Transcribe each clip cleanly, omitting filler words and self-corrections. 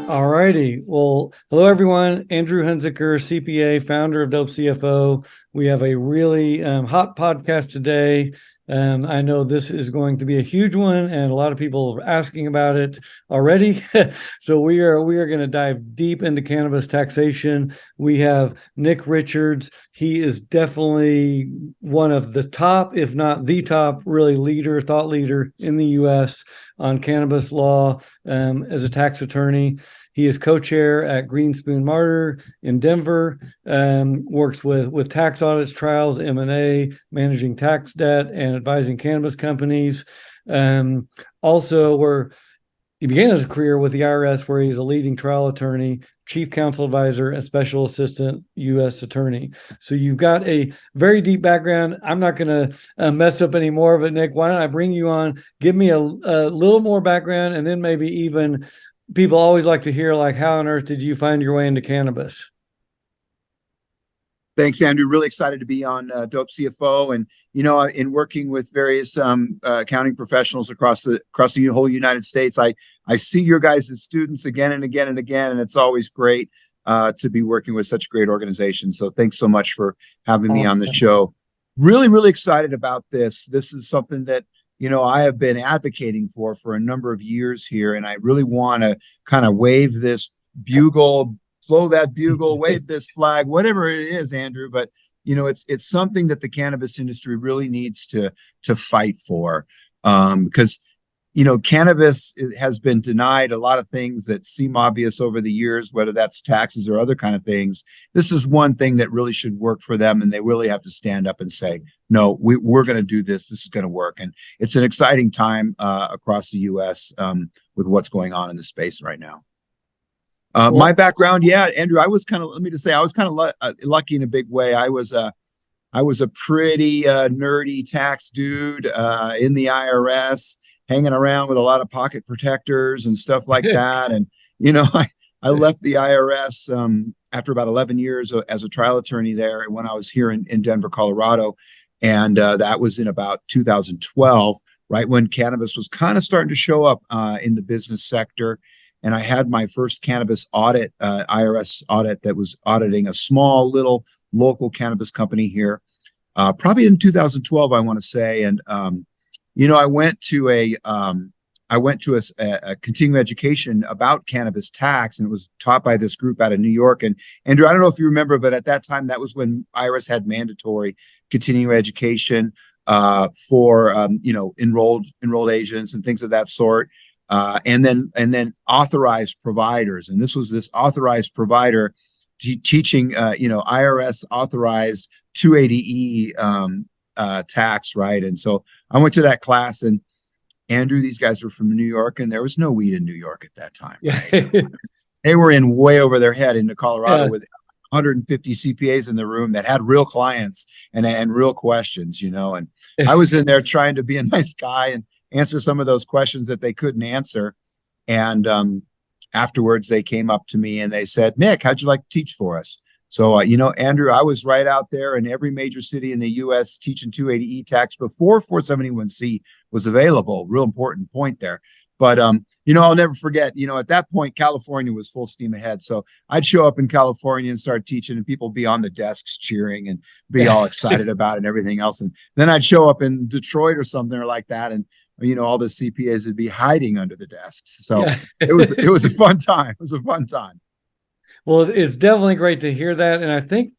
All righty. Well, hello, everyone. Andrew Huzicker, CPA, founder of Dope CFO. We have a really hot podcast today. I know this is going to be a huge one, and a lot of people are asking about it already. So we are going to dive deep into cannabis taxation. We have Nick Richards. He is definitely one of the top, if not the top, really thought leader in the U.S. on cannabis law as a tax attorney. He is co-chair at Greenspoon Marder in Denver, works with tax audits, trials, M&A, managing tax debt, and advising cannabis companies. He began his career with the IRS, where he's a leading trial attorney, chief counsel advisor, and special assistant U.S. attorney. So you've got a very deep background. I'm not going to mess up any more of it, Nick. Why don't I bring you on? Give me a little more background, and then maybe even people always like to hear, like, how on earth did you find your way into cannabis? Thanks, Andrew. Really excited to be on Dope CFO, and in working with various accounting professionals across the whole United States. I see your guys as students again and again and again, and it's always great to be working with such a great organization. So thanks so much for having me on the show. Really, really excited about this. This is something that I have been advocating for a number of years here, and I really want to kind of wave this bugle. Blow that bugle, wave this flag, whatever it is, Andrew. But it's something that the cannabis industry really needs to fight for, because cannabis has been denied a lot of things that seem obvious over the years, whether that's taxes or other kind of things. This is one thing that really should work for them, and they really have to stand up and say, no, we're going to do this. This is going to work. And it's an exciting time across the U.S. With what's going on in the space right now. My background, Andrew, I was kind of lucky in a big way. I was a pretty nerdy tax dude in the IRS, hanging around with a lot of pocket protectors and stuff like that. And I left the IRS after about 11 years as a trial attorney there when I was here in Denver, Colorado, and that was in about 2012, right when cannabis was kind of starting to show up in the business sector. And I had my first cannabis audit, IRS audit, that was auditing a small little local cannabis company here, probably in 2012, I want to say. And I went to a continuing education about cannabis tax, and it was taught by this group out of New York. And Andrew, I don't know if you remember, but at that time, that was when IRS had mandatory continuing education for enrolled agents and things of that sort. And then authorized providers, and this was this authorized provider teaching, IRS authorized 280E tax, right? And so I went to that class, and Andrew, these guys were from New York, and there was no weed in New York at that time. Right? They were in way over their head into Colorado with 150 CPAs in the room that had real clients and real questions, and I was in there trying to be a nice guy and answer some of those questions that they couldn't answer. And afterwards, they came up to me and they said, Nick, how'd you like to teach for us? So, Andrew, I was right out there in every major city in the U.S. teaching 280E tax before 471C was available. Real important point there. But, I'll never forget, at that point, California was full steam ahead. So I'd show up in California and start teaching, and people be on the desks cheering and be all excited about it and everything else. And then I'd show up in Detroit or something like that, and all the CPAs would be hiding under the desks. So it was a fun time. It was a fun time. Well, it's definitely great to hear that. And I think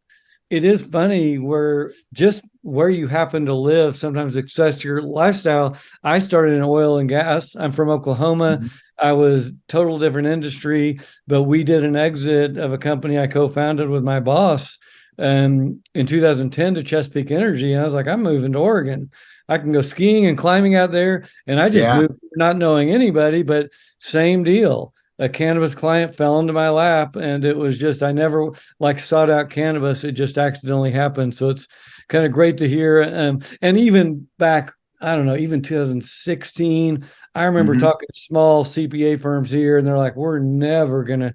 it is funny where you happen to live sometimes affects your lifestyle. I started in oil and gas. I'm from Oklahoma. Mm-hmm. I was total different industry, but we did an exit of a company I co-founded with my boss in 2010 to Chesapeake Energy. And I was like, I'm moving to Oregon. I can go skiing and climbing out there. And I just moved not knowing anybody, but same deal. A cannabis client fell into my lap, and it was just, I never sought out cannabis. It just accidentally happened. So it's kind of great to hear. And even back, I don't know, even 2016, I remember talking to small CPA firms here, and they're like, we're never going to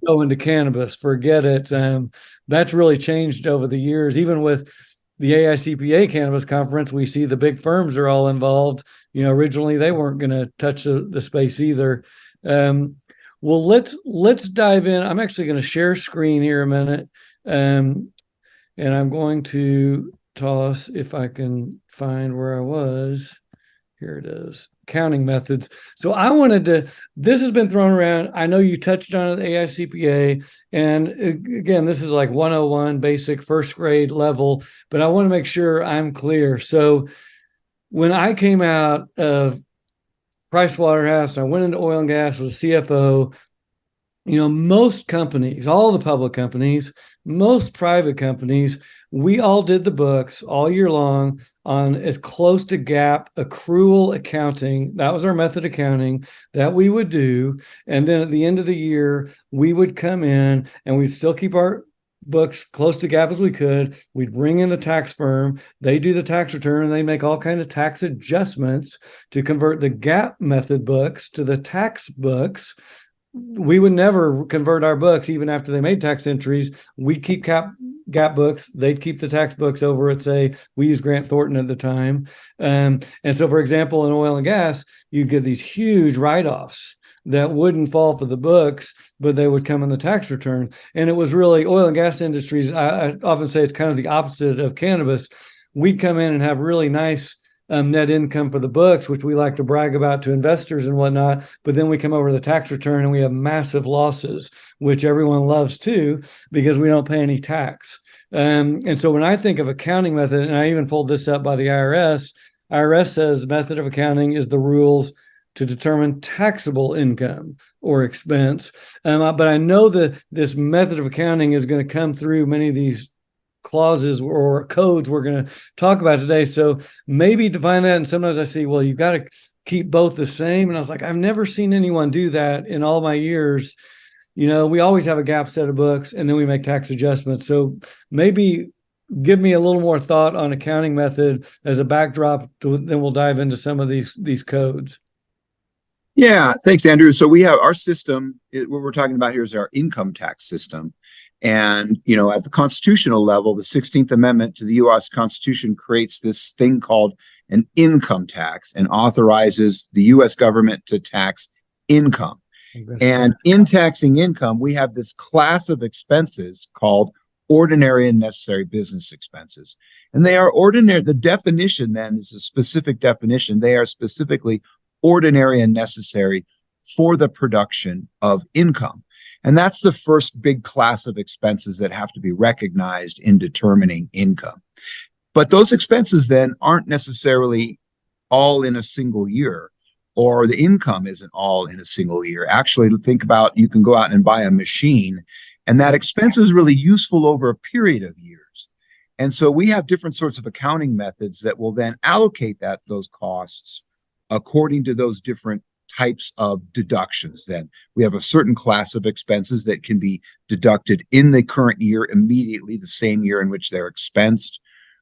go into cannabis. Forget it. That's really changed over the years. Even with the AICPA Cannabis Conference, we see the big firms are all involved. Originally they weren't going to touch the space either. Well, let's dive in. I'm actually going to share screen here a minute, and I'm going to toss, if I can find where I was. Here it is. Counting methods. So I wanted to, this has been thrown around. I know you touched on it at AICPA. And again, this is like 101 basic first grade level, but I want to make sure I'm clear. So when I came out of Price Waterhouse, I went into oil and gas, was a CFO. Most companies, all the public companies, most private companies, we all did the books all year long on as close to GAAP accrual accounting. That was our method accounting that we would do. And then at the end of the year, we would come in and we'd still keep our books close to GAAP as we could. We'd bring in the tax firm. They do the tax return and they make all kinds of tax adjustments to convert the GAAP method books to the tax books. We would never convert our books even after they made tax entries. We'd keep GAAP books. They'd keep the tax books over at, say, we used Grant Thornton at the time. And so, for example, in oil and gas, you'd get these huge write-offs that wouldn't fall for the books, but they would come in the tax return. And it was really oil and gas industries. I often say it's kind of the opposite of cannabis. We'd come in and have really nice net income for the books, which we like to brag about to investors and whatnot. But then we come over the tax return and we have massive losses, which everyone loves too, because we don't pay any tax. And so when I think of accounting method, and I even pulled this up by the IRS says method of accounting is the rules to determine taxable income or expense. But I know that this method of accounting is going to come through many of these clauses or codes we're going to talk about today. So maybe define that. And sometimes I see, well, you've got to keep both the same. And I was like, I've never seen anyone do that in all my years. We always have a GAAP set of books and then we make tax adjustments. So maybe give me a little more thought on accounting method as a backdrop then we'll dive into some of these codes. Yeah, thanks, Andrew. So we have our system, what we're talking about here is our income tax system. And, at the constitutional level, the 16th Amendment to the U.S. Constitution creates this thing called an income tax and authorizes the U.S. government to tax income. And in taxing income, we have this class of expenses called ordinary and necessary business expenses. And they are ordinary. The definition then is a specific definition. They are specifically ordinary and necessary for the production of income. And that's the first big class of expenses that have to be recognized in determining income. But those expenses then aren't necessarily all in a single year, or the income isn't all in a single year. Actually, think about, you can go out and buy a machine, and that expense is really useful over a period of years. And so we have different sorts of accounting methods that will then allocate those costs according to those different types of deductions. Then we have a certain class of expenses that can be deducted in the current year immediately, the same year in which they're expensed.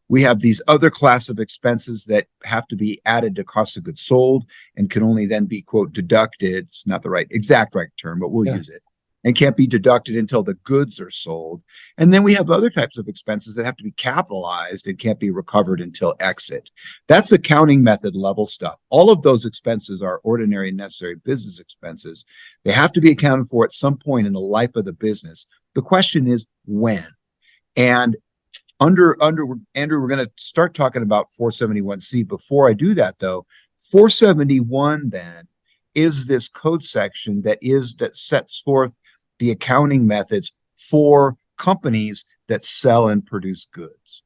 We have these other class of expenses that have to be added to cost of goods sold and can only then be, quote, deducted. It's not the exact right term, but we'll use it. And can't be deducted until the goods are sold. And then we have other types of expenses that have to be capitalized and can't be recovered until exit. That's accounting method level stuff. All of those expenses are ordinary and necessary business expenses. They have to be accounted for at some point in the life of the business. The question is when. And under Andrew, we're going to start talking about 471C. Before I do that, though, 471 then is this code section that sets forth the accounting methods for companies that sell and produce goods.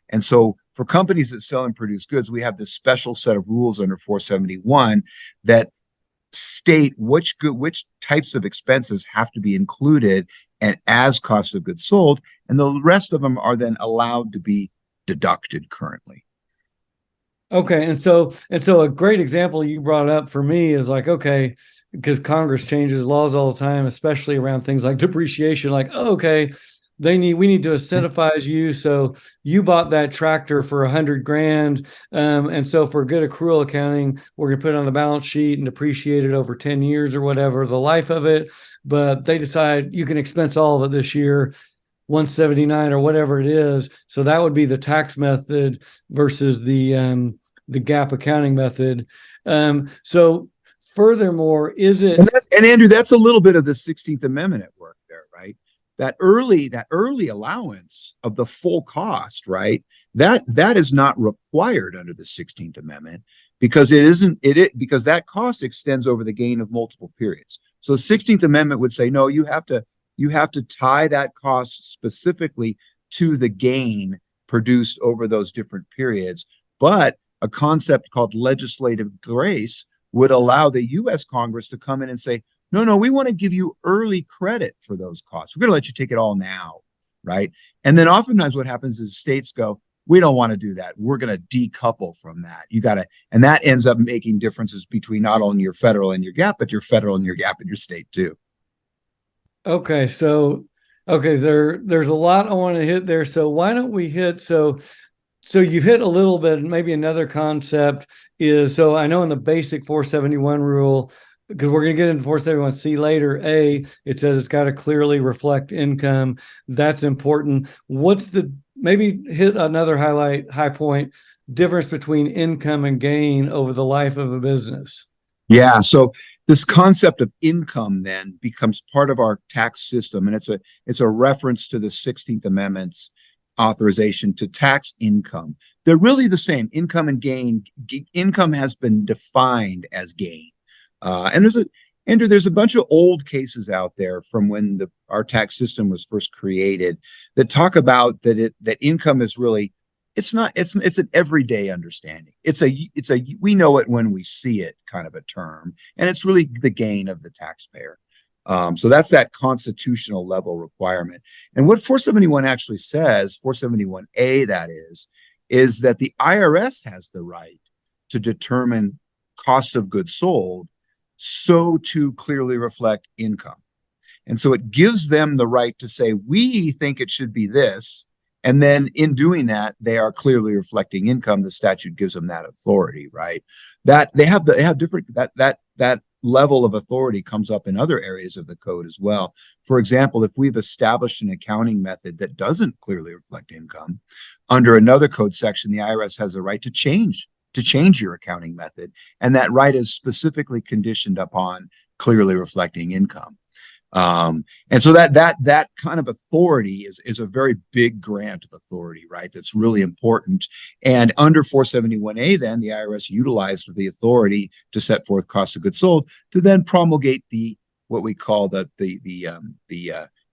And so for companies that sell and produce goods, we have this special set of rules under 471 that state which types of expenses have to be included and as cost of goods sold, and the rest of them are then allowed to be deducted currently. Okay, and so a great example you brought up for me is like, okay, because Congress changes laws all the time, especially around things like depreciation. Like, oh, okay, we need to incentivize you. So you bought that tractor for $100,000, and so for good accrual accounting, we're gonna put it on the balance sheet and depreciate it over 10 years or whatever the life of it. But they decide you can expense all of it this year. 179 or whatever it is. So that would be the tax method versus the GAAP accounting method. So furthermore, is it And Andrew, that's a little bit of the 16th Amendment at work there, right? That early allowance of the full cost, right? That is not required under the 16th Amendment because it isn't because that cost extends over the gain of multiple periods. So the 16th Amendment would say, no, you have to tie that cost specifically to the gain produced over those different periods. But a concept called legislative grace would allow the US Congress to come in and say, no, we want to give you early credit for those costs. We're going to let you take it all now, right? And then oftentimes what happens is states go, we don't want to do that. We're going to decouple from that. And that ends up making differences between not only your federal and your gap, but your federal and your gap and your state too. okay? So, okay, there's a lot I want to hit there. So why don't we hit so you've hit a little bit, maybe another concept is, so I know in the basic 471 rule, because we're going to get into 471C later, it says it's got to clearly reflect income. That's important. Maybe hit another high point, difference between income and gain over the life of a business. Yeah. So this concept of income then becomes part of our tax system. And it's a reference to the 16th Amendment's authorization to tax income. They're really the same. Income and gain. Income has been defined as gain. And there's a bunch of old cases out there from when our tax system was first created that talk about that income is really, it's an everyday understanding. We know it when we see it kind of a term, and it's really the gain of the taxpayer. So that's that constitutional level requirement. And what 471 actually says, 471A that is that the IRS has the right to determine cost of goods sold so to clearly reflect income. And so it gives them the right to say, we think it should be this. And then in doing that, they are clearly reflecting income. The statute gives them that authority, right? That they have different, that level of authority comes up in other areas of the code as well. For example, if we've established an accounting method that doesn't clearly reflect income, under another code section, the IRS has the right to change your accounting method. And that right is specifically conditioned upon clearly reflecting income. And so that kind of authority is a very big grant of authority, right? That's really important. And under 471A, then the IRS utilized the authority to set forth cost of goods sold to then promulgate what we call the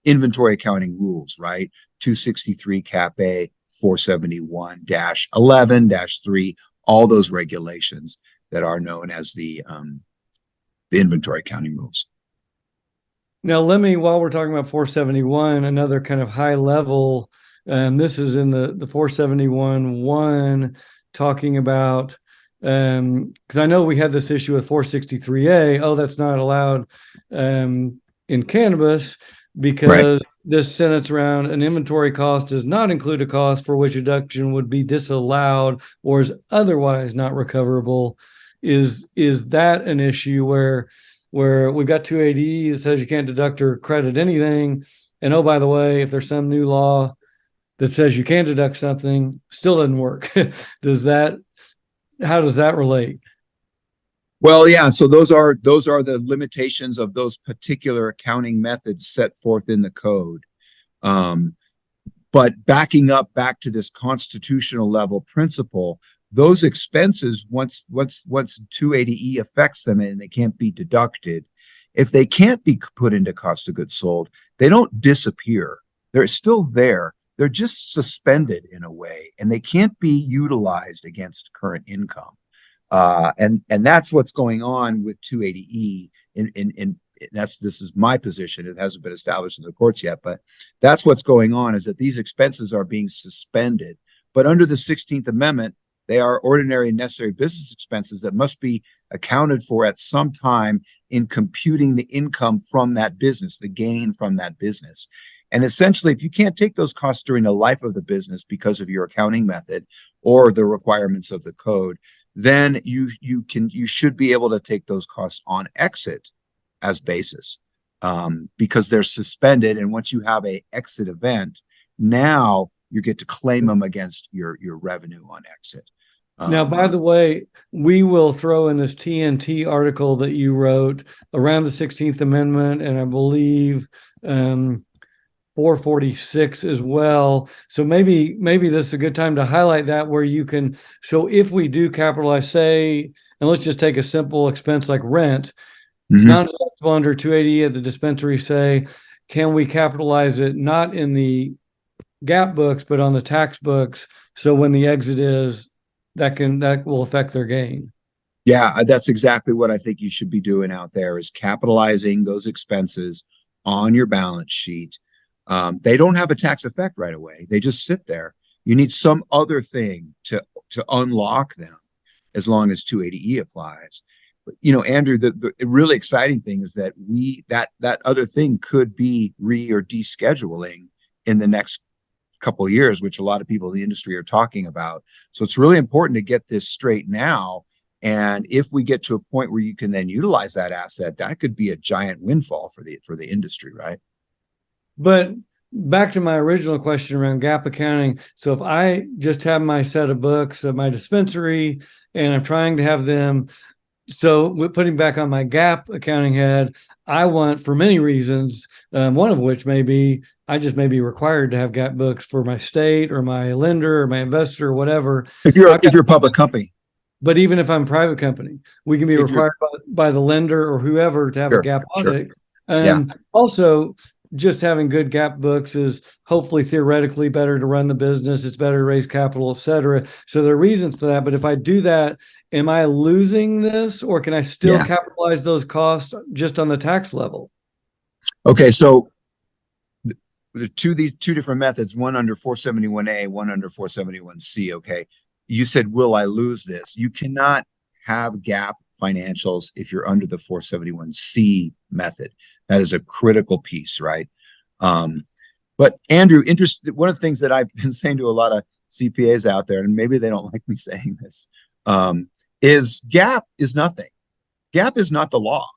inventory accounting rules, right? 263 Cap A, 471-11-3, all those regulations that are known as the inventory accounting rules. Now, while we're talking about 471, another kind of high level, this is in the 471-1 talking about, because I know we had this issue with 463A. Oh, that's not allowed in cannabis because this sentence around an inventory cost does not include a cost for which deduction would be disallowed or is otherwise not recoverable. Is that an issue where we've got 280 that says you can't deduct or credit anything, and oh, by the way, if there's some new law that says you can deduct something, still doesn't work. How does that relate? Well, yeah. So those are the limitations of those particular accounting methods set forth in the code. But backing up back to this constitutional level principle, those expenses, once 280E affects them and they can't be deducted, if they can't be put into cost of goods sold, they don't disappear. They're still there. They're just suspended in a way, and they can't be utilized against current income. And that's what's going on with 280E. This is my position. It hasn't been established in the courts yet, but that's what's going on, is that these expenses are being suspended. But under the 16th Amendment, they are ordinary and necessary business expenses that must be accounted for at some time in computing the income from that business, the gain from that business. And essentially, if you can't take those costs during the life of the business because of your accounting method or the requirements of the code, then you should be able to take those costs on exit as basis, because they're suspended. And once you have a exit event, now you get to claim them against your revenue on exit. Now, by the way, we will throw in this TNT article that you wrote around the 16th Amendment, and I believe 446 as well. So maybe this is a good time to highlight that, where you can. So if we do capitalize, say, and let's just take a simple expense like rent, it's not deductible under 280 at the dispensary. Say, can we capitalize it not in the gap books but on the tax books? So when the exit is, that will affect their gain. Yeah, that's exactly what I think you should be doing out there, is capitalizing those expenses on your balance sheet. They don't have a tax effect right away. They just sit there. You need some other thing to unlock them, as long as 280E applies. But, Andrew, the really exciting thing is that that other thing could be or descheduling in the next couple of years, which a lot of people in the industry are talking about. So it's really important to get this straight now. And if we get to a point where you can then utilize that asset, that could be a giant windfall for the industry, right? But back to my original question around gap accounting. So if I just have my set of books of my dispensary and I'm trying to have them, so putting back on my gap accounting head, I want, for many reasons, one of which may be I just may be required to have gap books for my state or my lender or my investor or whatever. If you're a public company. But even if I'm a private company, we can be required by the lender or whoever to have a gap audit. Also, just having good gap books is hopefully theoretically better to run the business. It's better to raise capital, et cetera. So there are reasons for that. But if I do that, am I losing this, or can I still capitalize those costs just on the tax level? Okay, so these two different methods, one under 471A, one under 471C. Okay, you said, will I lose this? You cannot have gap financials if you're under the 471C method. That is a critical piece, right? But Andrew, one of the things that I've been saying to a lot of CPAs out there, and maybe they don't like me saying this, is gap is nothing. Gap is not the law,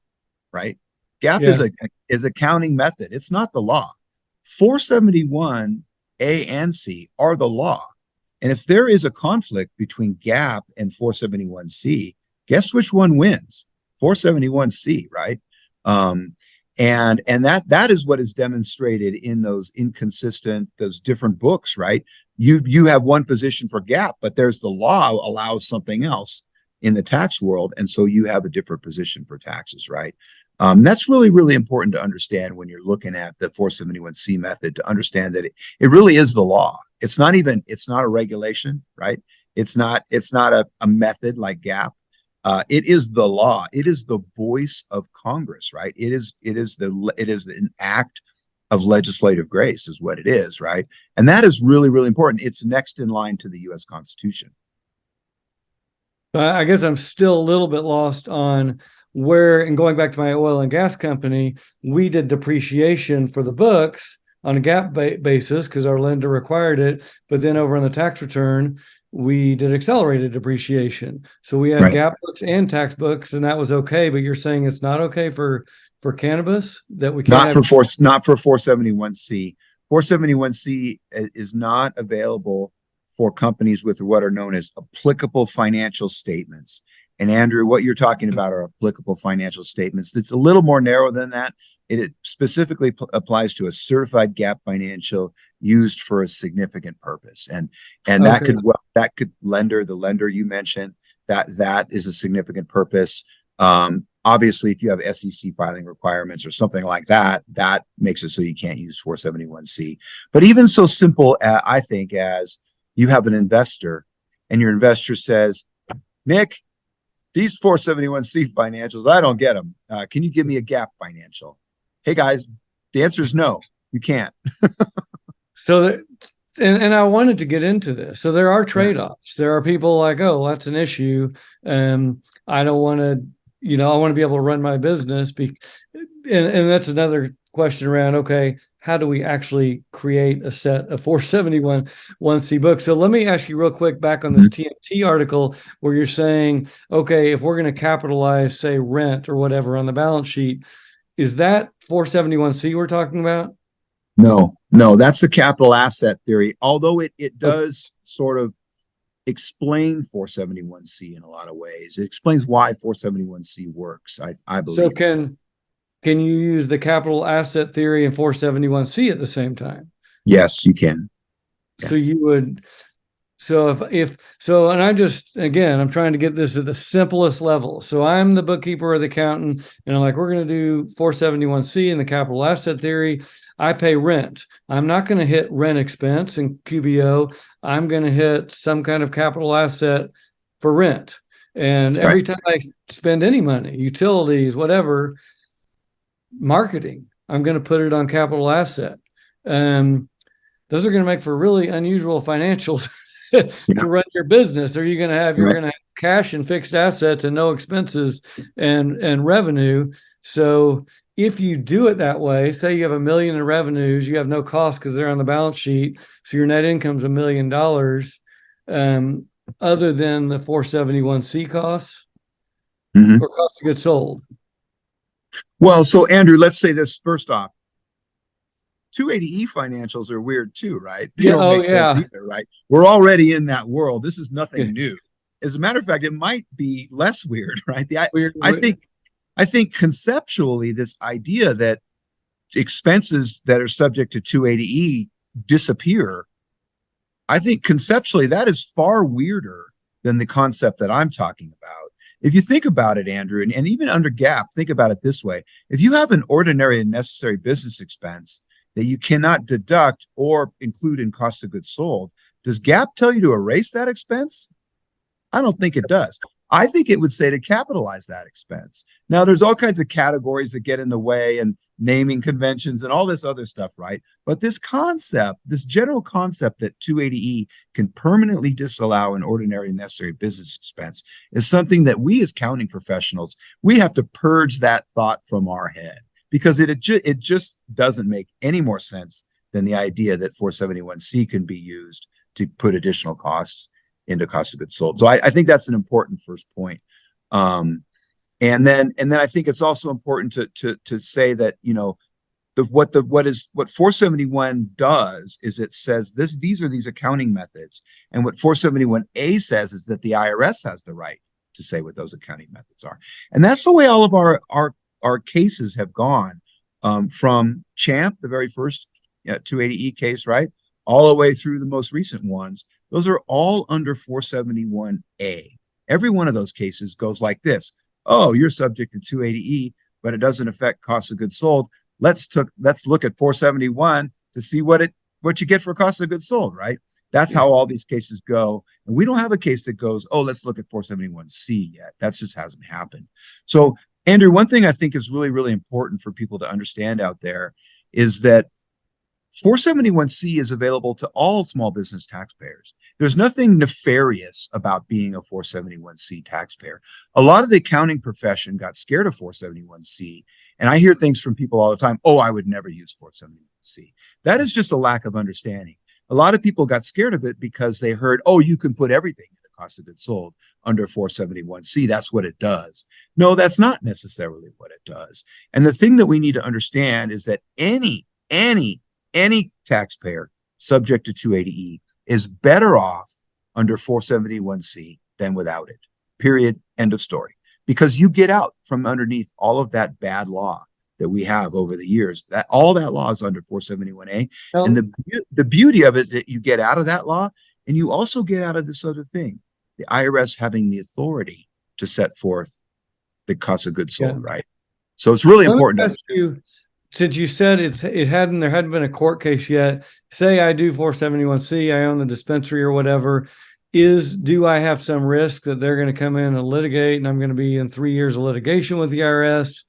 right? Gap is accounting method. It's not the law. 471A and C are the law. And if there is a conflict between gap and 471C, guess which one wins? 471C, right? And that is what is demonstrated in those different books, right? You have one position for gap, but there's the law allows something else in the tax world, and so you have a different position for taxes, right? That's really, really important to understand when you're looking at the 471C method, to understand that it really is the law. It's not a regulation, right? It's not a method like gap. It is the law. It is the voice of Congress, right? It is an act of legislative grace is what it is, right? And that is really, really important. It's next in line to the U.S. Constitution. I guess I'm still a little bit lost on where, and going back to my oil and gas company, we did depreciation for the books on a gap basis because our lender required it. But then over on the tax return, we did accelerated depreciation. So we had gap books and tax books, and that was okay. But you're saying it's not okay for cannabis, that we can't not for 471C. 471C is not available for companies with what are known as applicable financial statements. And Andrew, what you're talking about are applicable financial statements. It's a little more narrow than that. It specifically applies to a certified gap financial used for a significant purpose. And that could the lender you mentioned, that is a significant purpose. Obviously, if you have SEC filing requirements or something like that, that makes it so you can't use 471C. But even so simple, I think, as you have an investor and your investor says, Nick, these 471C financials, I don't get them. Can you give me a gap financial? Hey guys, the answer is no, you can't. So, and I wanted to get into this. So there are trade-offs. There are people like, oh, that's an issue. I don't want to, I want to be able to run my business. And that's another question around, okay, how do we actually create a set of 471C books? So let me ask you real quick back on this TNT article where you're saying, okay, if we're going to capitalize, say, rent or whatever on the balance sheet, is that 471C we're talking about? No, that's the capital asset theory. Although it does sort of explain 471C in a lot of ways. It explains why 471C works, I So believe. can you use the capital asset theory and 471C at the same time? Yes, you can. So you would, so if so, and I'm trying to get this at the simplest level. So I'm the bookkeeper or the accountant, and I'm like, we're going to do 471C in the capital asset theory. I pay rent. I'm not going to hit rent expense in QBO. I'm going to hit some kind of capital asset for rent. And every time I spend any money, utilities, whatever, marketing, I'm going to put it on capital asset. Those are going to make for really unusual financials to run your business. Are you going to have, you're going to have cash and fixed assets and no expenses and revenue. So if you do it that way, say you have $1 million in revenues, you have no cost because they're on the balance sheet. So your net income is $1 million, other than the 471C costs or cost of goods sold. Well, so Andrew, let's say this first off. 280E financials are weird too, right? They don't make sense either, right? We're already in that world. This is nothing new. As a matter of fact, it might be less weird, right? I think conceptually, this idea that expenses that are subject to 280E disappear, I think conceptually that is far weirder than the concept that I'm talking about. If you think about it, Andrew, and even under GAAP, think about it this way. If you have an ordinary and necessary business expense that you cannot deduct or include in cost of goods sold, does GAAP tell you to erase that expense? I don't think it does. I think it would say to capitalize that expense. Now, there's all kinds of categories that get in the way and naming conventions and all this other stuff, right? But this concept, this general concept that 280E can permanently disallow an ordinary and necessary business expense is something that we as accounting professionals, we have to purge that thought from our head, because it just doesn't make any more sense than the idea that 471C can be used to put additional costs into cost of goods sold. So I think that's an important first point. And then I think it's also important to say that, you know, what 471 does is it says these are these accounting methods, and what 471A says is that the IRS has the right to say what those accounting methods are, and that's the way all of our cases have gone, from Champ, the very first 280E case, right, all the way through the most recent ones. Those are all under 471A. Every one of those cases goes like this. Oh, you're subject to 280E, but it doesn't affect cost of goods sold. Let's look at 471 to see what you get for cost of goods sold, right? That's how all these cases go. And we don't have a case that goes, oh, let's look at 471C yet. That just hasn't happened. So, Andrew, one thing I think is really, really important for people to understand out there is that 471C is available to all small business taxpayers. There's nothing nefarious about being a 471C taxpayer. A lot of the accounting profession got scared of 471C, and I hear things from people all the time, oh, I would never use 471C. That is just a lack of understanding. A lot of people got scared of it because they heard, oh, you can put everything in the cost of goods sold under 471C. That's what it does. No, that's not necessarily what it does. And the thing that we need to understand is that any taxpayer subject to 280E is better off under 471C than without it. Period. End of story. Because you get out from underneath all of that bad law that we have over the years. That all that law is under 471A. And the beauty of it is that you get out of that law, and you also get out of this other thing, the IRS having the authority to set forth the cost of goods sold, right? So it's really important. Since you said there hadn't been a court case yet, say I do 471C, I own the dispensary or whatever, do I have some risk that they're going to come in and litigate, and I'm going to be in 3 years of litigation with the IRS,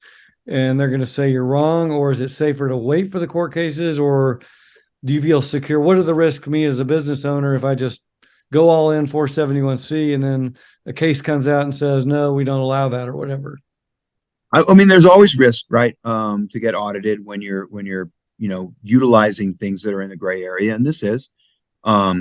and they're going to say you're wrong? Or is it safer to wait for the court cases, or do you feel secure? What are the risks to me as a business owner if I just go all in 471C and then a case comes out and says, no, we don't allow that or whatever? I mean, there's always risk, right? To get audited when you're, utilizing things that are in the gray area. And this is, but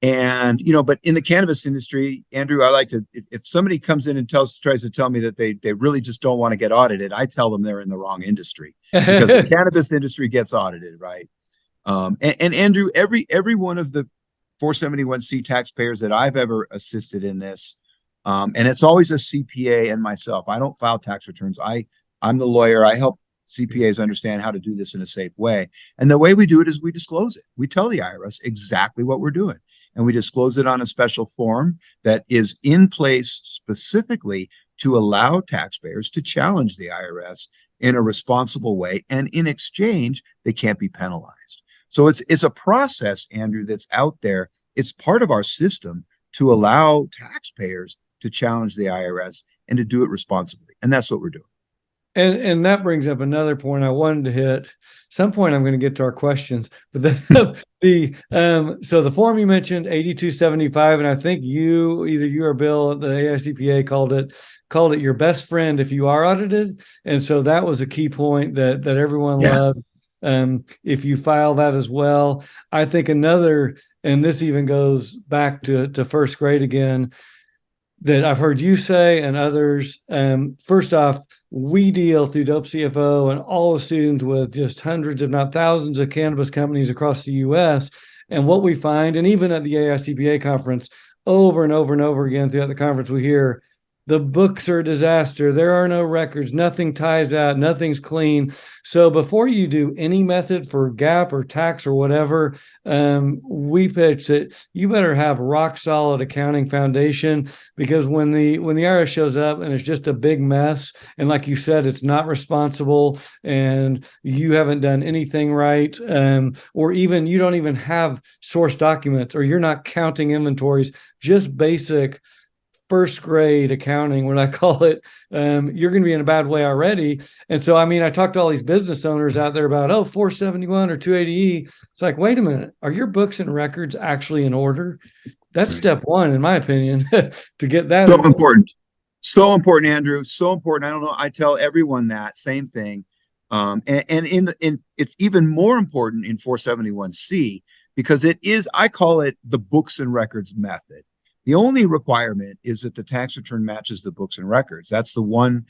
in the cannabis industry, Andrew, I like to, if somebody comes in and tries to tell me that they really just don't want to get audited, I tell them they're in the wrong industry, because the cannabis industry gets audited, right? And Andrew, every one of the 471C taxpayers that I've ever assisted in this, and it's always a CPA and myself. I don't file tax returns. I'm the lawyer. I help CPAs understand how to do this in a safe way. And the way we do it is we disclose it. We tell the IRS exactly what we're doing. And we disclose it on a special form that is in place specifically to allow taxpayers to challenge the IRS in a responsible way. And in exchange, they can't be penalized. So it's a process, Andrew, that's out there. It's part of our system to allow taxpayers to challenge the IRS and to do it responsibly. And that's what we're doing. And that brings up another point I wanted to hit. Some point I'm going to get to our questions, but so the form you mentioned, 8275, and I think either you or Bill at the AICPA called it your best friend if you are audited, and so that was a key point that everyone loved. If you file that as well, I think another, and this even goes back to first grade again, that I've heard you say and others. First off, we deal through Dope CFO and all the students with just hundreds, if not thousands, of cannabis companies across the U.S. And what we find, and even at the AICPA conference, over and over and over again throughout the conference, we hear the books are a disaster. There are no records. Nothing ties out. Nothing's clean. So before you do any method for GAAP or tax or whatever, we pitch that you better have rock solid accounting foundation, because when the IRS shows up and it's just a big mess, and like you said, it's not responsible and you haven't done anything right, or even you don't even have source documents, or you're not counting inventories, just basic first grade accounting, what I call it, you're going to be in a bad way already. And so, I mean, I talked to all these business owners out there about, 471 or 280E. It's like, wait a minute, are your books and records actually in order? That's step one, in my opinion, to get that. So important. So important, Andrew. So important. I don't know. I tell everyone that same thing. And it's even more important in 471C because it is, I call it the books and records method. The only requirement is that the tax return matches the books and records. That's the one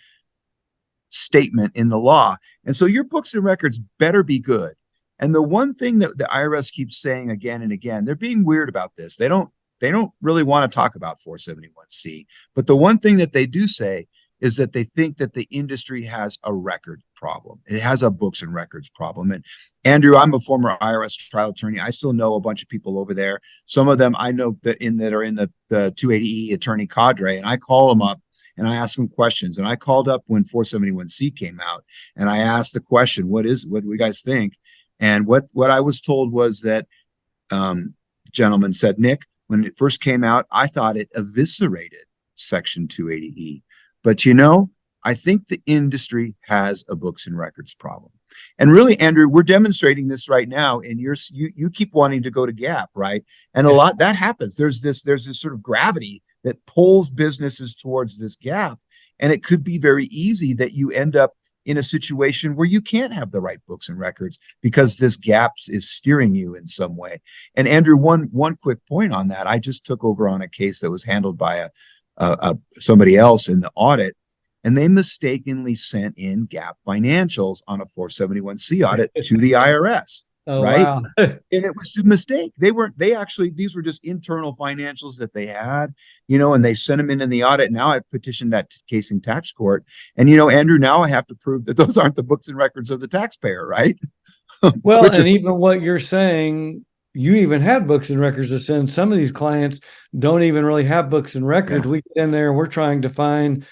statement in the law. And so your books and records better be good. And the one thing that the IRS keeps saying again and again, they're being weird about this. They don't really want to talk about 471C. But the one thing that they do say is that they think that the industry has a record problem. It has a books and records problem. And Andrew, I'm a former IRS trial attorney. I still know a bunch of people over there. Some of them I know that are in the 280E attorney cadre, and I call them up and I ask them questions. And I called up when 471C came out, and I asked the question, what do you guys think? And what I was told was that the gentleman said, Nick, when it first came out, I thought it eviscerated Section 280E. But I think the industry has a books and records problem. And really, Andrew, we're demonstrating this right now. And you keep wanting to go to GAAP, right? And a lot that happens. There's this sort of gravity that pulls businesses towards this GAAP. And it could be very easy that you end up in a situation where you can't have the right books and records because this GAAP is steering you in some way. And Andrew, one quick point on that. I just took over on a case that was handled by somebody else in the audit, and they mistakenly sent in GAAP financials on a 471C audit to the IRS. Right. Wow. And it was a mistake. These were just internal financials that they had, and they sent them in the audit. Now I've petitioned that case in tax court. And, Andrew, now I have to prove that those aren't the books and records of the taxpayer. Right. Well, and even what you're saying, you even had books and records to send. Some of these clients don't even really have books and records. Yeah. We get in there and we're trying to find,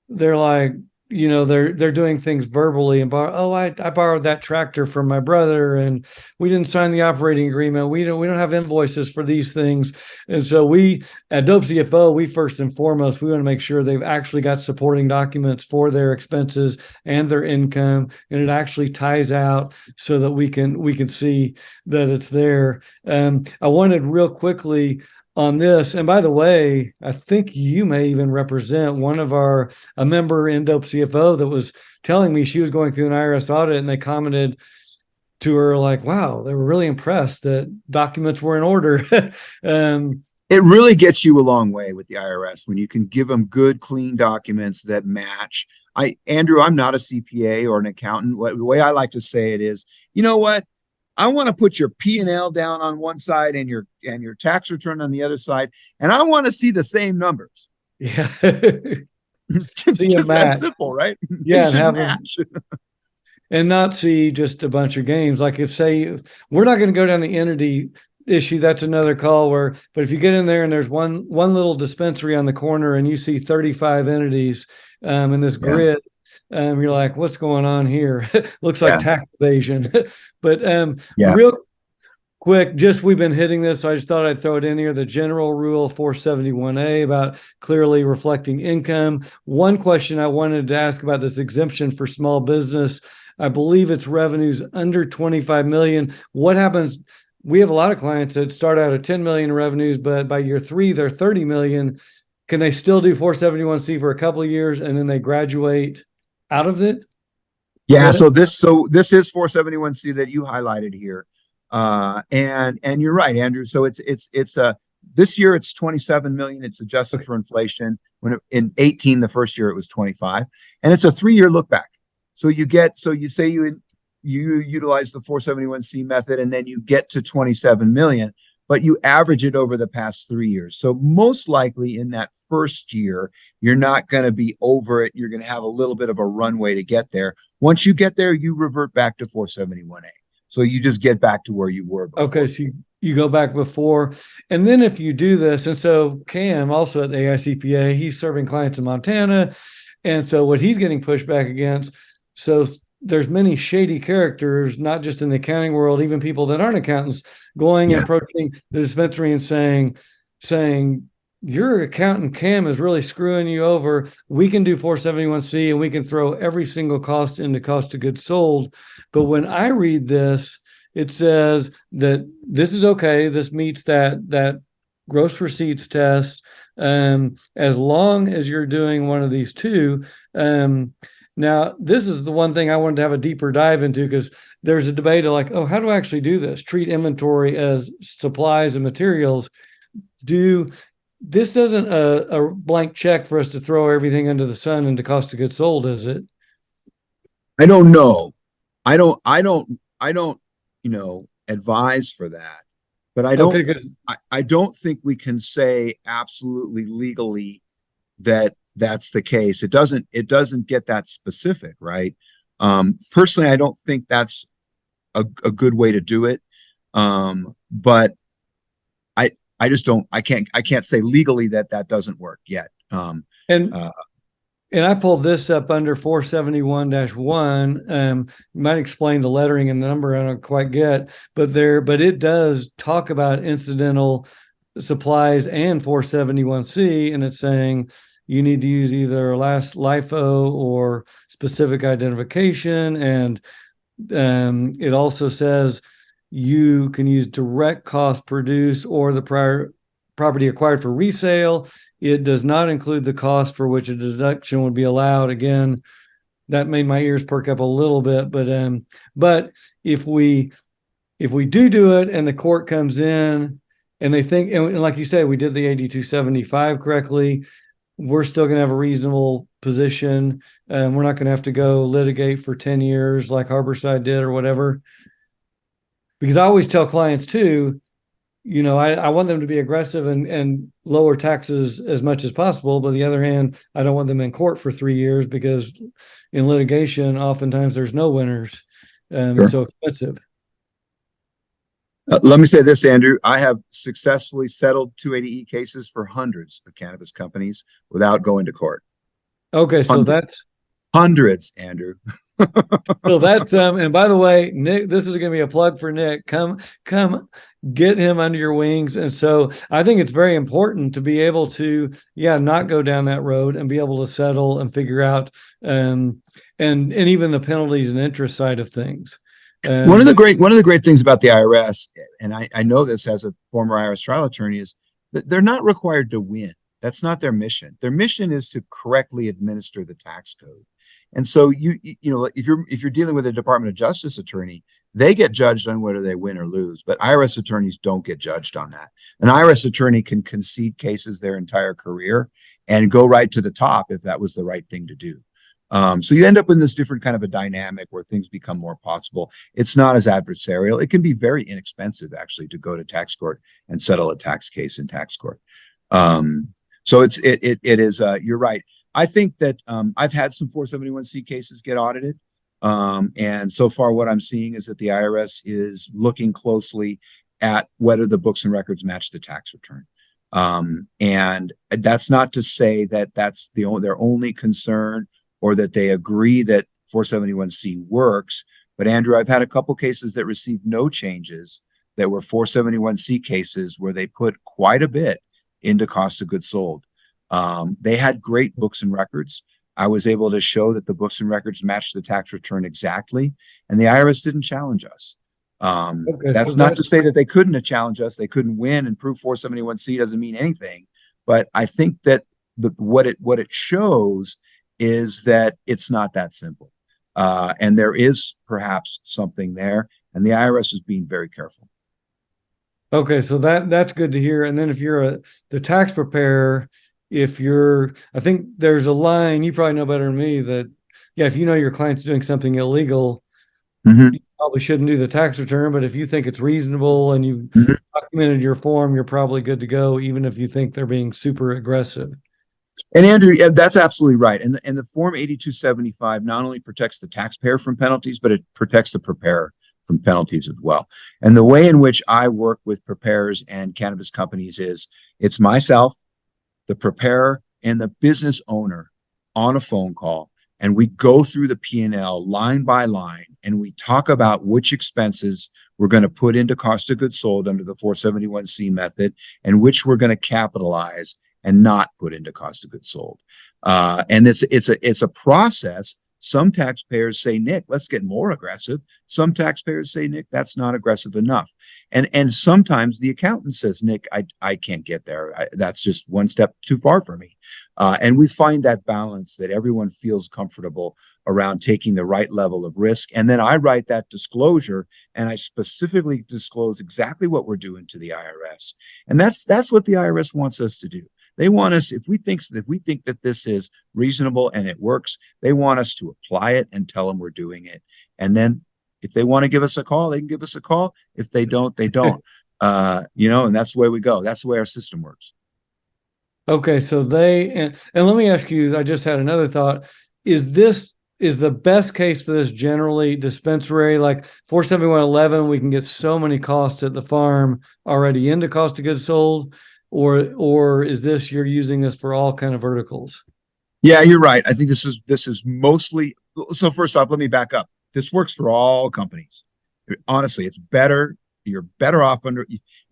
they're like, they're doing things verbally and I borrowed that tractor from my brother and we didn't sign the operating agreement. We don't have invoices for these things. And so we at Dope CFO, we first and foremost, we want to make sure they've actually got supporting documents for their expenses and their income. And it actually ties out so that we can see that it's there. I wanted real quickly on this, and by the way, I think you may even represent a member in Dope CFO that was telling me she was going through an IRS audit, and they commented to her like, wow, they were really impressed that documents were in order. It really gets you a long way with the IRS when you can give them good, clean documents that match. Andrew, I'm not a CPA or an accountant. The way I like to say it is, you know what? I want to put your P&L down on one side and your tax return on the other side, and I want to see the same numbers. Yeah. See a Just that match. simple, right? They Yeah, and should have them match. and not see just a bunch of games. Like if say we're not going to go down the entity issue, that's another call where, but if you get in there and there's one little dispensary on the corner and you see 35 entities in this Yeah. grid, you're like, what's going on here? Looks like Yeah. tax evasion. But Yeah. real quick, just we've been hitting this, so I just thought I'd throw it in here. The general rule 471A about clearly reflecting income. One question I wanted to ask about this exemption for small business. I believe it's revenues under 25 million. What happens? We have a lot of clients that start out at 10 million in revenues, but by year 3, they're 30 million. Can they still do 471C for a couple of years and then they graduate out of it? Yeah. So this is 471C that you highlighted here. And you're right, Andrew. So it's this year it's 27 million. It's adjusted for inflation. In 18, the first year it was 25, and it's a 3-year look back. So you say you utilize the 471C method, and then you get to 27 million, but you average it over the past 3 years. So most likely in that first year, you're not going to be over it. You're going to have a little bit of a runway to get there. Once you get there, you revert back to 471A. So you just get back to where you were before. Okay, so you go back before. And then if you do this, and so Cam also at the AICPA, he's serving clients in Montana. And so what he's getting pushed back against, so there's many shady characters, not just in the accounting world, even people that aren't accountants, going and approaching the dispensary and saying, your accountant Cam is really screwing you over. We can do 471C and we can throw every single cost into cost of goods sold. But when I read this, it says that this is okay. This meets that gross receipts test, as long as you're doing one of these two. Now, this is the one thing I wanted to have a deeper dive into, because there's a debate of like, oh, how do I actually do this? Treat inventory as supplies and materials. This isn't a blank check for us to throw everything under the sun into cost of goods sold, is it? I don't know. I don't, advise for that, but I don't think we can say absolutely legally that that's the case. It doesn't get that specific, right? Personally, I don't think that's a good way to do it. But I just don't, I can't say legally that doesn't work yet. And I pulled this up under 471-1. You might explain the lettering and the number I don't quite get, but it does talk about incidental supplies and 471C, and it's saying you need to use either last LIFO or specific identification. And it also says you can use direct cost produce or the prior property acquired for resale. It does not include the cost for which a deduction would be allowed. Again, that made my ears perk up a little bit, but if we do it and the court comes in and they think, and like you said, we did the 8275 correctly, we're still going to have a reasonable position. We're not going to have to go litigate for 10 years like Harborside did or whatever. Because I always tell clients too, I want them to be aggressive and lower taxes as much as possible. But on the other hand, I don't want them in court for 3 years, because in litigation, oftentimes there's no winners. Sure. It's so expensive. Let me say this, Andrew. I have successfully settled 280E cases for hundreds of cannabis companies without going to court. Okay, so that's hundreds, Andrew. So that's and by the way, Nick, this is going to be a plug for Nick. Come get him under your wings. And so I think it's very important to be able to not go down that road and be able to settle and figure out and even the penalties and interest side of things. One of the great things about the IRS, and I know this as a former IRS trial attorney, is that they're not required to win. That's not their mission. Their mission is to correctly administer the tax code. And so if you're dealing with a Department of Justice attorney, they get judged on whether they win or lose, but IRS attorneys don't get judged on that. An IRS attorney can concede cases their entire career and go right to the top if that was the right thing to do. So you end up in this different kind of a dynamic where things become more possible. It's not as adversarial. It can be very inexpensive actually to go to tax court and settle a tax case in tax court. So it is, you're right. I think that I've had some 471C cases get audited. And so far what I'm seeing is that the IRS is looking closely at whether the books and records match the tax return. And that's not to say that that's their only concern or that they agree that 471C works. But Andrew, I've had a couple cases that received no changes that were 471C cases where they put quite a bit into cost of goods sold. They had great books and records. I was able to show that the books and records matched the tax return exactly, and the IRS didn't challenge us. That's not to say that they couldn't have challenged us. They couldn't win, and proof 471C doesn't mean anything. But I think that what it shows is that it's not that simple. And there is perhaps something there, and the IRS is being very careful. Okay, so that's good to hear. And then if you're the tax preparer, I think there's a line, you probably know better than me, that yeah, if you know your client's doing something illegal, you probably shouldn't do the tax return. But if you think it's reasonable and you've documented your form, you're probably good to go, even if you think they're being super aggressive. And Andrew, yeah, that's absolutely right. And the Form 8275 not only protects the taxpayer from penalties, but it protects the preparer from penalties as well. And the way in which I work with preparers and cannabis companies is it's myself, the preparer, and the business owner on a phone call. And we go through the P&L line by line, and we talk about which expenses we're going to put into cost of goods sold under the 471C method and which we're going to capitalize and not put into cost of goods sold. And it's a process. Some taxpayers say, Nick, let's get more aggressive. Some taxpayers say, Nick, that's not aggressive enough. And sometimes the accountant says, Nick, I can't get there. That's just one step too far for me. And we find that balance that everyone feels comfortable around taking the right level of risk. And then I write that disclosure and I specifically disclose exactly what we're doing to the IRS. And that's what the IRS wants us to do. They want us, if we think that this is reasonable and it works, they want us to apply it and tell them we're doing it. And then if they want to give us a call, they can give us a call. If they don't, they don't. And that's the way we go. That's the way our system works. Okay, so and let me ask you, I just had another thought. Is the best case for this generally dispensary, like 47111, we can get so many costs at the farm already into cost of goods sold? Or is this, you're using this for all kind of verticals? Yeah, you're right. I think this is mostly, so first off, let me back up. This works for all companies. Honestly, it's better. You're better off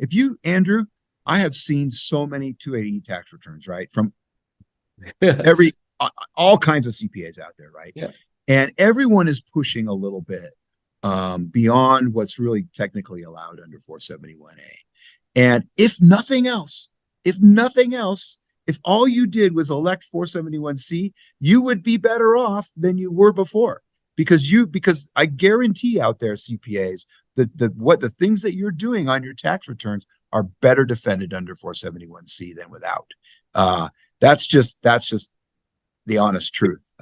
if you, Andrew, I have seen so many 280E tax returns, right? From all kinds of CPAs out there, right? Yeah. And everyone is pushing a little bit beyond what's really technically allowed under 471A. And if nothing else, if all you did was elect 471C, you would be better off than you were before. Because I guarantee out there, CPAs, the things that you're doing on your tax returns are better defended under 471C than without. That's just the honest truth.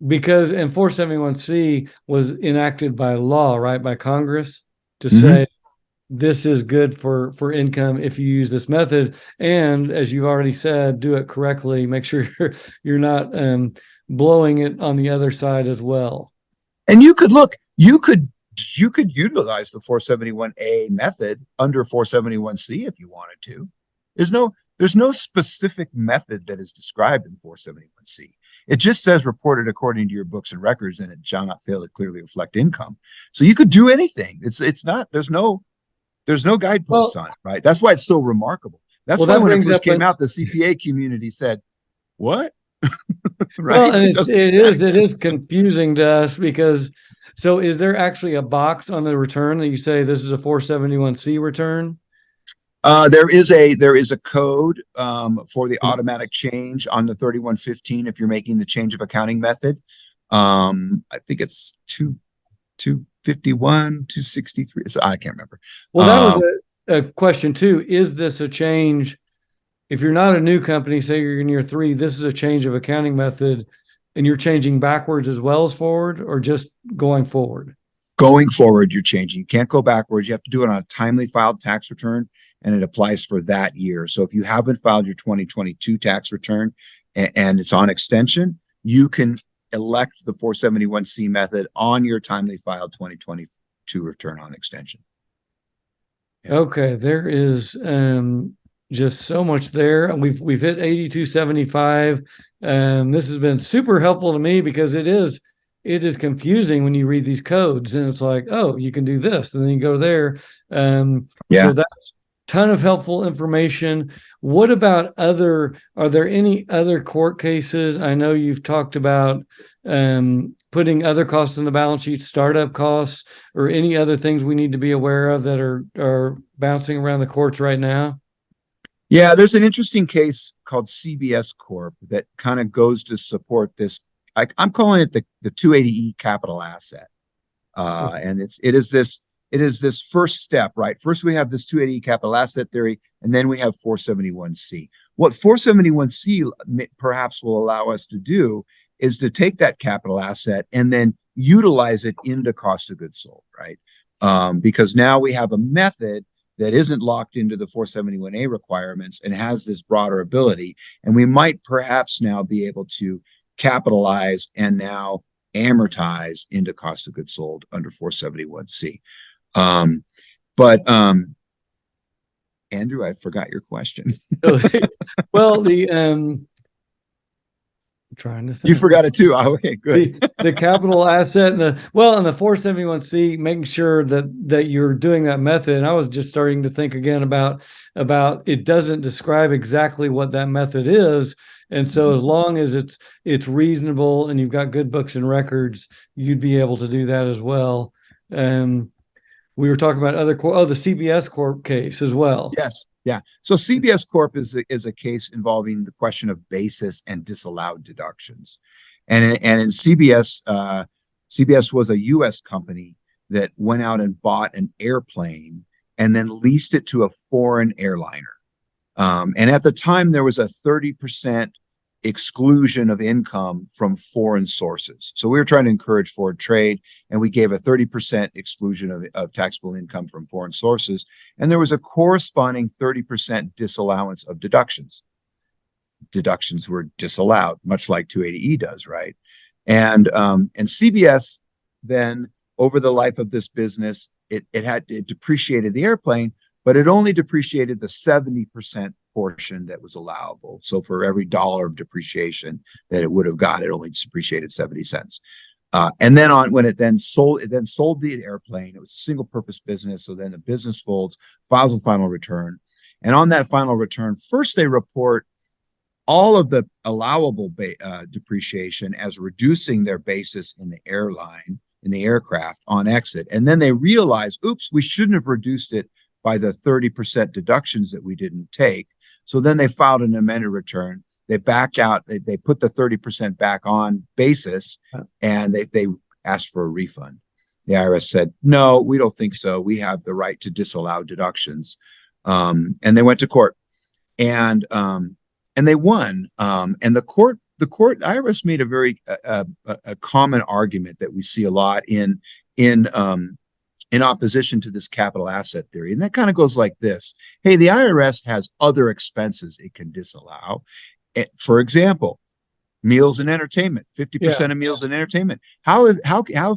Because 471C was enacted by law, right, by Congress, to say this is good for income if you use this method. And as you've already said, do it correctly. Make sure you're not blowing it on the other side as well. And you could utilize the 471A method under 471C if you wanted to. There's no specific method that is described in 471C. It just says reported according to your books and records, and it shall not fail to clearly reflect income. So you could do anything. There's no guideposts on it, right? That's why it's so remarkable. That's why when it first came out, the CPA community said, "What?" Right? Well, and it is confusing to us because. So, is there actually a box on the return that you say this is a 471C return? There is a code for the automatic change on the 3115 if you're making the change of accounting method. I think it's 251, 263. So I can't remember. Well, that was a question too. Is this a change? If you're not a new company, say you're in year 3, this is a change of accounting method. And you're changing backwards as well as forward, or just going forward? Going forward, you're changing. You can't go backwards. You have to do it on a timely filed tax return, and it applies for that year. So if you haven't filed your 2022 tax return and it's on extension, you can elect the 471C method on your timely filed 2022 return on extension. Yeah. Okay, there is just so much there. And we've hit 8275. This has been super helpful to me because it is confusing when you read these codes and it's like, oh, you can do this, and then you go there. So that's ton of helpful information. What about are there any other court cases? I know you've talked about putting other costs on the balance sheet, startup costs, or any other things we need to be aware of that are bouncing around the courts right now? Yeah, there's an interesting case called CBS Corp that kind of goes to support this. I'm calling it the 280E capital asset. And it is this first step, right? First, we have this 280E capital asset theory, and then we have 471C. What 471C perhaps will allow us to do is to take that capital asset and then utilize it into cost of goods sold, right? Because now we have a method that isn't locked into the 471A requirements and has this broader ability. And we might perhaps now be able to capitalize and now amortize into cost of goods sold under 471C. Andrew, I forgot your question. Well, trying to think. You forgot it too. Oh, okay, good. The capital asset and the 471C, making sure that you're doing that method. And I was just starting to think again about it doesn't describe exactly what that method is. And so as long as it's reasonable and you've got good books and records, you'd be able to do that as well. We were talking about the CBS Corp case as well. Yes. Yeah. So CBS Corp is a case involving the question of basis and disallowed deductions. And in CBS, CBS was a U.S. company that went out and bought an airplane and then leased it to a foreign airliner. And at the time, there was a 30% exclusion of income from foreign sources. So we were trying to encourage foreign trade, and we gave a 30% exclusion of taxable income from foreign sources. And there was a corresponding 30% disallowance of deductions. Deductions were disallowed, much like 280E does, right? And CBS then, over the life of this business, it depreciated the airplane, but it only depreciated the 70% portion that was allowable. So for every dollar of depreciation that it would have got, it only depreciated 70 cents. And then when it sold the airplane. It was a single purpose business. So then the business folds, files a final return. And on that final return, first they report all of the allowable depreciation as reducing their basis in the aircraft on exit. And then they realize, oops, we shouldn't have reduced it by the 30% deductions that we didn't take. So then they filed an amended return. They backed out, they put the 30% back on basis, and they asked for a refund. The IRS said, no, we don't think so. We have the right to disallow deductions. And they went to court, and they won. And the IRS made a very a common argument that we see a lot in opposition to this capital asset theory. And that kind of goes like this. Hey, the IRS has other expenses it can disallow. For example, meals and entertainment, 50% of meals and entertainment. How if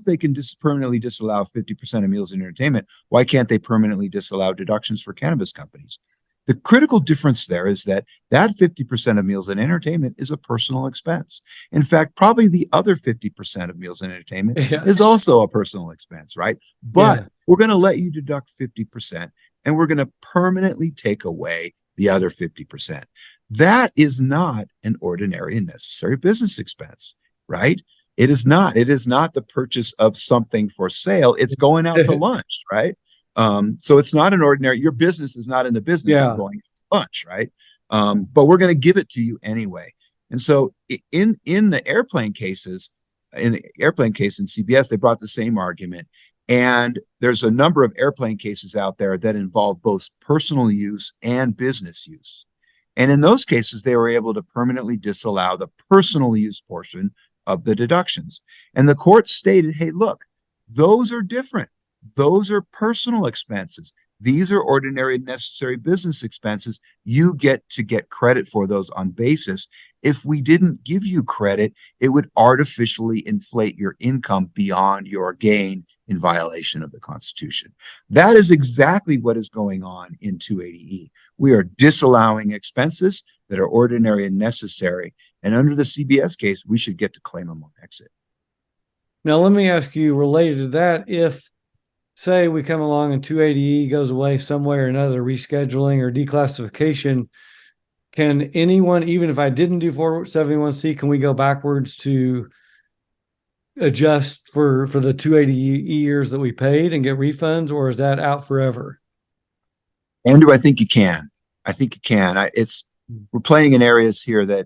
they can permanently disallow 50% of meals and entertainment, why can't they permanently disallow deductions for cannabis companies? The critical difference there is that 50% of meals and entertainment is a personal expense. In fact, probably the other 50% of meals and entertainment is also a personal expense, right? But we're going to let you deduct 50%, and we're going to permanently take away the other 50%. That is not an ordinary and necessary business expense, right? It is not. It is not the purchase of something for sale. It's going out to lunch, right? So it's not an ordinary, your business is not in the business of going to lunch, right? But we're going to give it to you anyway. And so in the airplane cases, in the airplane case in CBS, they brought the same argument. And there's a number of airplane cases out there that involve both personal use and business use. And in those cases, they were able to permanently disallow the personal use portion of the deductions. And the court stated, hey, look, those are different. Those are personal expenses. These are ordinary necessary business expenses. You get to get credit for those on basis. If we didn't give you credit, it would artificially inflate your income beyond your gain in violation of the Constitution. That is exactly what is going on in 280E. We are disallowing expenses that are ordinary and necessary. And under the CBS case, we should get to claim them on exit. Now, let me ask you, related to that, if say we come along and 280E goes away some way or another, rescheduling or declassification, can anyone, even if I didn't do 471C, can we go backwards to adjust for the 280 years that we paid and get refunds, or is that out forever? Andrew, I think you can. I think you can. We're playing in areas here that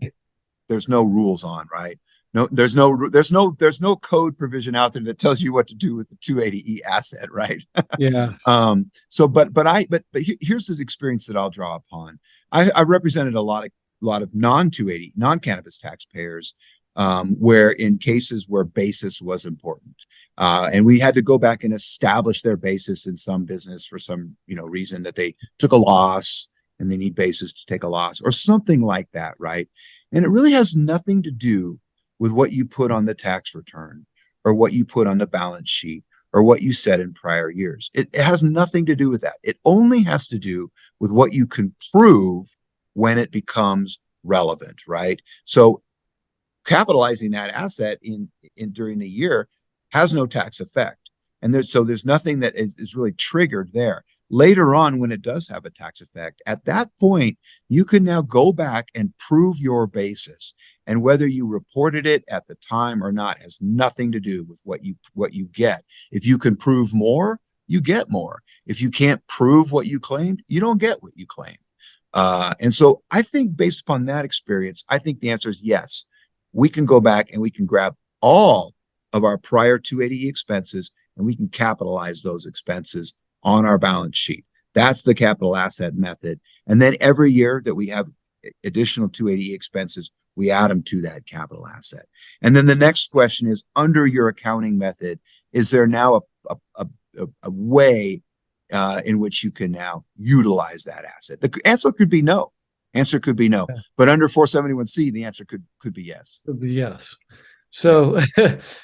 there's no rules on, right? No, there's no code provision out there that tells you what to do with the 280E asset, right? Yeah. But here's the experience that I'll draw upon. I represented a lot of non-280, non-cannabis taxpayers, where in cases where basis was important, and we had to go back and establish their basis in some business for some reason that they took a loss and they need basis to take a loss or something like that, right? And it really has nothing to do with what you put on the tax return or what you put on the balance sheet or what you said in prior years. It has nothing to do with that. It only has to do with what you can prove when it becomes relevant, right? So capitalizing that asset in during the year has no tax effect. And there's nothing that is really triggered there. Later on, when it does have a tax effect, at that point, you can now go back and prove your basis. And whether you reported it at the time or not has nothing to do with what you get. If you can prove more, you get more. If you can't prove what you claimed, you don't get what you claim. And so I think based upon that experience, I think the answer is yes. We can go back and we can grab all of our prior 280E expenses and we can capitalize those expenses on our balance sheet. That's the capital asset method. And then every year that we have additional 280E expenses, we add them to that capital asset. And then the next question is, under your accounting method, is there now a way in which you can now utilize that asset? The answer could be no. But under 471C, the answer could be yes. Could be yes. So,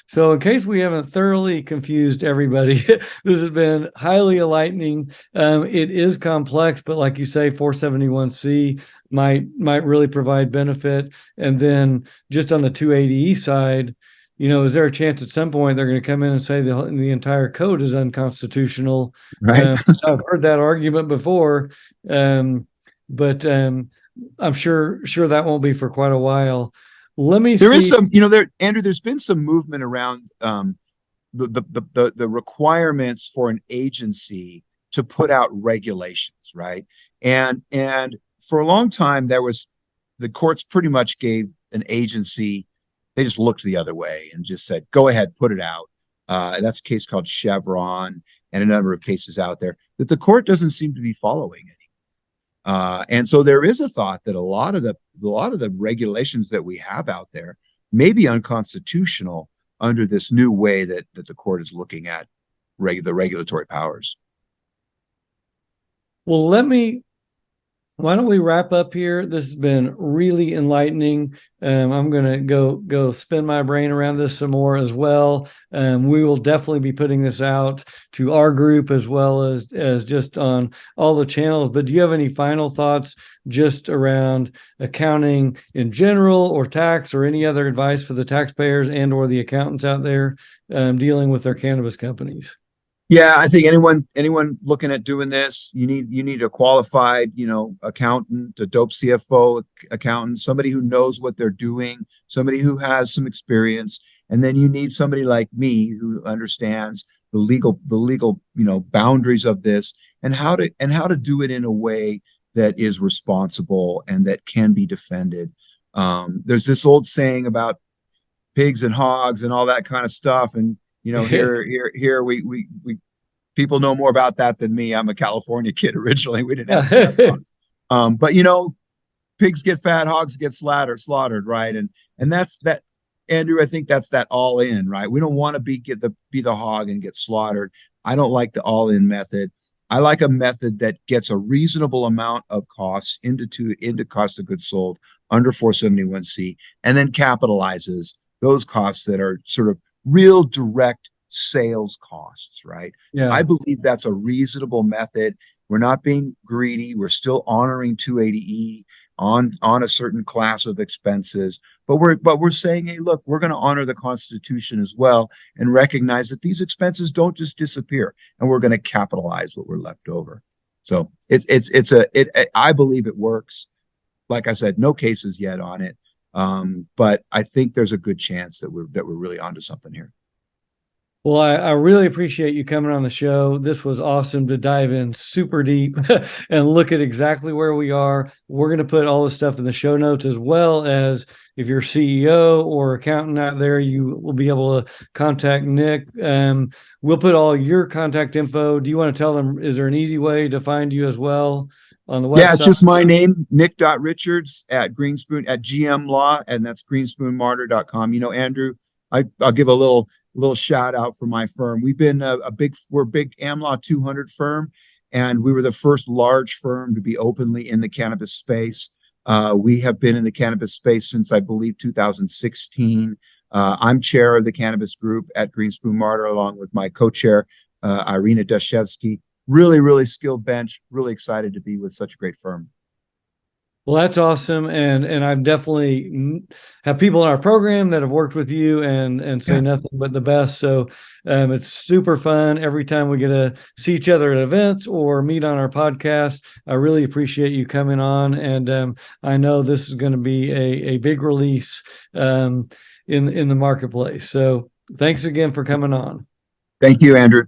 so in case we haven't thoroughly confused everybody, this has been highly enlightening. It is complex, but like you say, 471C might really provide benefit. And then just on the 280E side, is there a chance at some point they're going to come in and say the entire code is unconstitutional? Right. I've heard that argument before, but I'm sure that won't be for quite a while. There is some, Andrew, there's been some movement around the requirements for an agency to put out regulations, right? And for a long time, the courts pretty much gave an agency, they just looked the other way and just said, go ahead, put it out. And that's a case called Chevron and a number of cases out there that the court doesn't seem to be following it. And so there is a thought that a lot of the regulations that we have out there may be unconstitutional under this new way that the court is looking at the regulatory powers. Well, why don't we wrap up here? This has been really enlightening. I'm going to go spin my brain around this some more as well. We will definitely be putting this out to our group as well as just on all the channels. But do you have any final thoughts just around accounting in general or tax or any other advice for the taxpayers and or the accountants out there dealing with their cannabis companies? Yeah, I think anyone looking at doing this, you need a qualified, accountant, a dope CFO accountant, somebody who knows what they're doing, somebody who has some experience, and then you need somebody like me who understands the legal, boundaries of this and how to do it in a way that is responsible and that can be defended. There's this old saying about pigs and hogs and all that kind of stuff, and here we people know more about that than me. I'm a California kid originally. We didn't have but pigs get fat, hogs get slaughtered, right? And that's that. Andrew, I think that's that all in, right? We don't want to be the hog and get slaughtered. I don't like the all in method. I like a method that gets a reasonable amount of costs into cost of goods sold under 471C, and then capitalizes those costs that are sort of real direct sales costs, right? Yeah. I believe that's a reasonable method. We're not being greedy. We're still honoring 280E on a certain class of expenses, but we're saying, hey, look, we're going to honor the Constitution as well and recognize that these expenses don't just disappear, and we're going to capitalize what we're left over. So I believe it works. Like I said, no cases yet on it, but I think there's a good chance that we're really onto something here. Well, I really appreciate you coming on the show. This was awesome to dive in super deep and look at exactly where we are. We're going to put all this stuff in the show notes, as well as if you're CEO or accountant out there, you will be able to contact Nick. We'll put all your contact info. Do you want to tell them, is there an easy way to find you as well on the website? Yeah, it's just my name, Nick.Richards at GM Law, and that's greenspoonmarder.com. You know, Andrew, I'll give a little shout out for my firm. We're a big AmLaw 200 firm, and we were the first large firm to be openly in the cannabis space. We have been in the cannabis space since, I believe, 2016. I'm chair of the cannabis group at Greenspoon Marder, along with my co-chair, Irina Dashevsky. Really, really skilled bench. Really excited to be with such a great firm. Well, that's awesome, and I've definitely have people in our program that have worked with you and say nothing but the best. So it's super fun every time we get to see each other at events or meet on our podcast. I really appreciate you coming on, and I know this is going to be a big release in the marketplace. So thanks again for coming on. Thank you, Andrew.